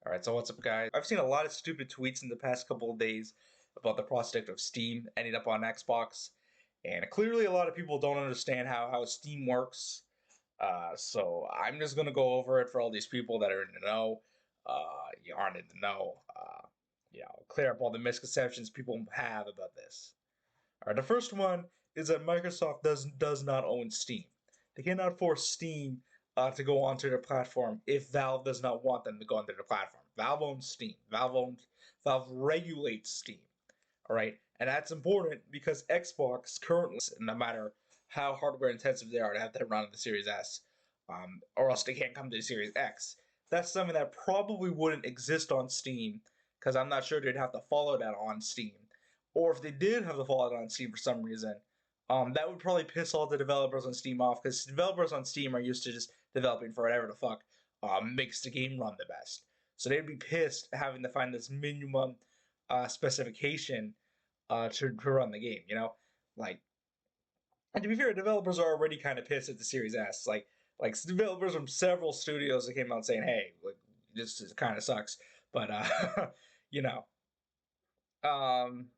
Alright, so what's up, guys? I've seen a lot of stupid tweets in the past couple of days about the prospect of Steam ending up on Xbox, and clearly a lot of people don't understand how Steam works. So I'm just gonna go over it for all these people that are in the know. You aren't in the know. Clear up all the misconceptions people have about this. Alright, the first one is that Microsoft does not own Steam. They cannot force Steam to go onto their platform if Valve does not want them to go onto their platform. Valve owns Steam. Valve regulates Steam. All right, and that's important because Xbox currently, no matter how hardware intensive they are, they have to run the Series S, or else they can't come to the Series X. That's something that probably wouldn't exist on Steam because I'm not sure they'd have to follow that on Steam. Or if they did have to follow it on Steam for some reason, that would probably piss all the developers on Steam off because developers on Steam are used to just developing for whatever the fuck makes the game run the best. So they'd be pissed having to find this minimum specification to run the game. Like, and to be fair, developers are already kind of pissed at the Series S. Like developers from several studios that came out saying, "Hey, like this kind of sucks," but you know, um,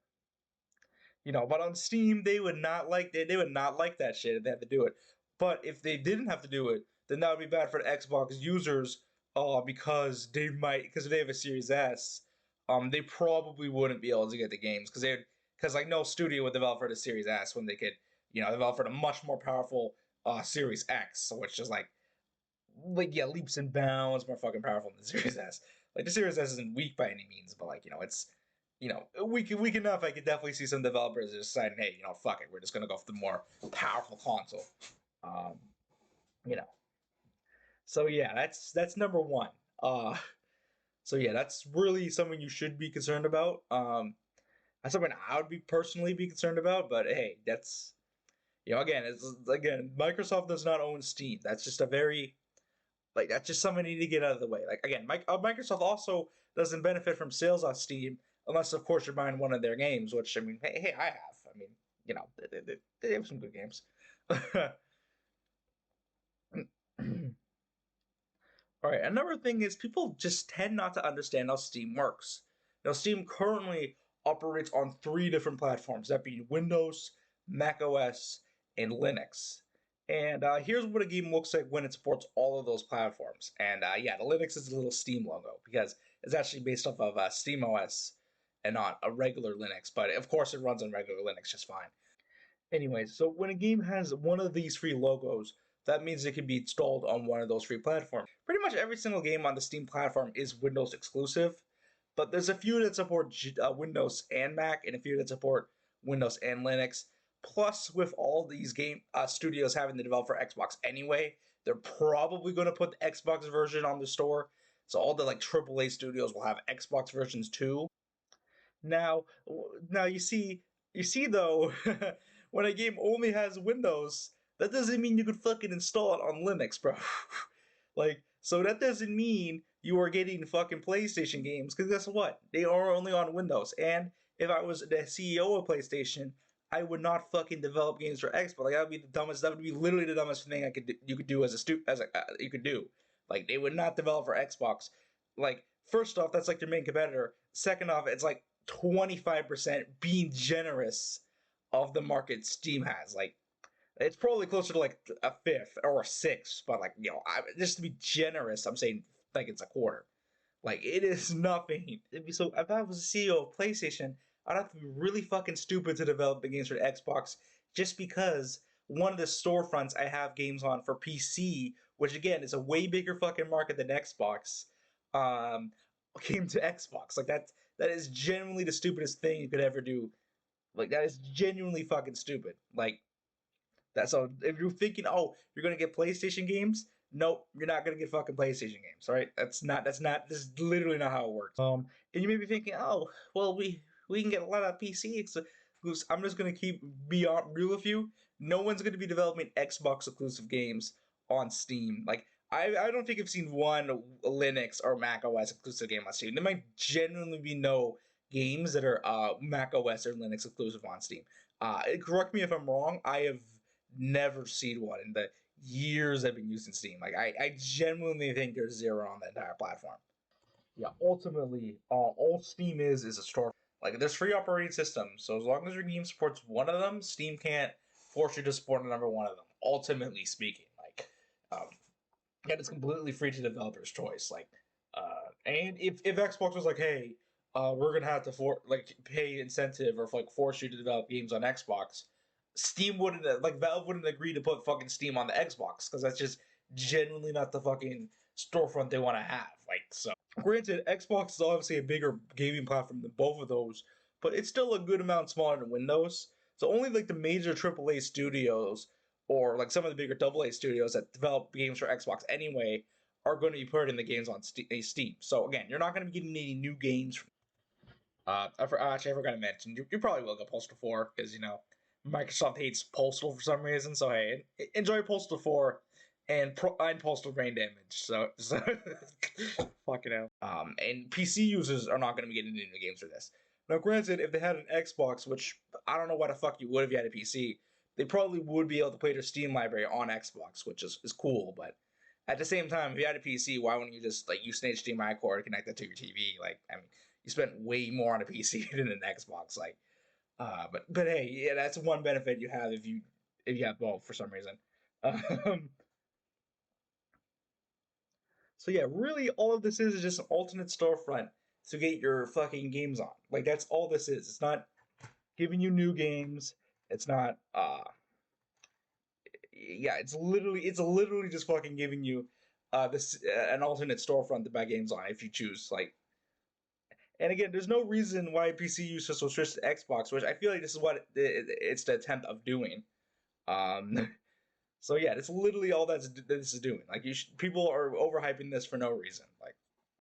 but on Steam they would not like they would not like that shit if they had to do it. But if they didn't have to do it, then that would be bad for the Xbox users, because if they have a Series S, they probably wouldn't be able to get the games because like no studio would develop for the Series S when they could develop for the much more powerful Series X, which is like yeah, leaps and bounds more fucking powerful than the Series S. Like the Series S isn't weak by any means, but it's weak enough. I could definitely see some developers just deciding, hey, fuck it, we're just gonna go for the more powerful console. Um, you know. So yeah, that's number one. So yeah, that's really something you should be concerned about. That's something I would be personally be concerned about. But hey, that's again, Microsoft does not own Steam. That's just a very that's just something you need to get out of the way. Like again, Microsoft also doesn't benefit from sales on Steam unless, of course, you're buying one of their games. Which I mean, hey, I have. I mean, they have some good games. All right, another thing is people just tend not to understand how Steam works. Now, Steam currently operates on three different platforms, that being Windows, Mac OS, and Linux. And here's what a game looks like when it supports all of those platforms. And yeah, the Linux is a little Steam logo because it's actually based off of Steam OS and not a regular Linux. But of course, it runs on regular Linux just fine. Anyways, so when a game has one of these free logos, that means it can be installed on one of those free platforms. Pretty much every single game on the Steam platform is Windows exclusive, but there's a few that support Windows and Mac, and a few that support Windows and Linux. Plus, with all these game studios having to develop for Xbox anyway, they're probably going to put the Xbox version on the store. So all the AAA studios will have Xbox versions too. Now, now you see though, when a game only has Windows, that doesn't mean you could fucking install it on Linux, bro. So that doesn't mean you are getting fucking PlayStation games, because guess what? They are only on Windows. And if I was the CEO of PlayStation, I would not fucking develop games for Xbox. Like that would be the dumbest. That would be literally the dumbest thing you could do you could do. Like they would not develop for Xbox. Like first off, that's like their main competitor. Second off, it's like 25% being generous of the market Steam has. Like it's probably closer to like a fifth or a sixth, but just to be generous, I'm saying like it's a quarter. Like it is nothing. So if I was a CEO of PlayStation, I'd have to be really fucking stupid to develop the games for Xbox just because one of the storefronts I have games on for PC, which again is a way bigger fucking market than Xbox, um, came to Xbox. Like that is genuinely the stupidest thing you could ever do. Like that is genuinely fucking stupid. Like that's all. If you're thinking, oh, you're gonna get PlayStation games, nope, you're not gonna get fucking PlayStation games. All right, that's not. That's not. This is literally not how it works. And you may be thinking, oh, well, we can get a lot of PC. I'm just gonna keep be real with you. No one's gonna be developing Xbox exclusive games on Steam. Like I don't think I've seen one Linux or Mac OS exclusive game on Steam. There might genuinely be no games that are Mac OS or Linux exclusive on Steam. Correct me if I'm wrong. I have never seen one in the years I've been using Steam. Like I genuinely think there's zero on the entire platform. Yeah, ultimately, all Steam is a store. Like, there's free operating systems, so as long as your game supports one of them, Steam can't force you to support another one of them. Ultimately speaking, like, and it's completely free to developers' choice. Like, and if Xbox was like, hey, we're gonna have to pay incentive or like force you to develop games on Xbox, Steam wouldn't like Valve wouldn't agree to put fucking Steam on the Xbox because that's just genuinely not the fucking storefront they want to have. Like, so granted, Xbox is obviously a bigger gaming platform than both of those, but it's still a good amount smaller than Windows. So only like the major AAA studios or like some of the bigger AA studios that develop games for Xbox anyway are going to be putting the games on Steam. So again, you're not going to be getting any new games. Actually, I forgot to mention you probably will get Postal 4 because Microsoft hates Postal for some reason. So hey, enjoy Postal 4 and Postal Brain Damage. So fucking hell. And PC users are not going to be getting into new games for this. Now, granted, if they had an Xbox, which I don't know why the fuck you would if you had a PC, they probably would be able to play their Steam library on Xbox, which is cool. But at the same time, if you had a PC, why wouldn't you just like use an HDMI cord, connect it to your TV? Like, I mean, you spent way more on a PC than an Xbox. Like, but hey, yeah, that's one benefit you have if you have both for some reason. Um, so yeah, really, all of this is just an alternate storefront to get your fucking games on. Like that's all this is. It's not giving you new games. It's not. Yeah, it's literally just fucking giving you this an alternate storefront to buy games on if you choose. Like, and again, there's no reason why PC users will switch to Xbox, which I feel like this is what it's the attempt of doing. Um, so yeah, it's literally all this is doing. Like people are overhyping this for no reason. Like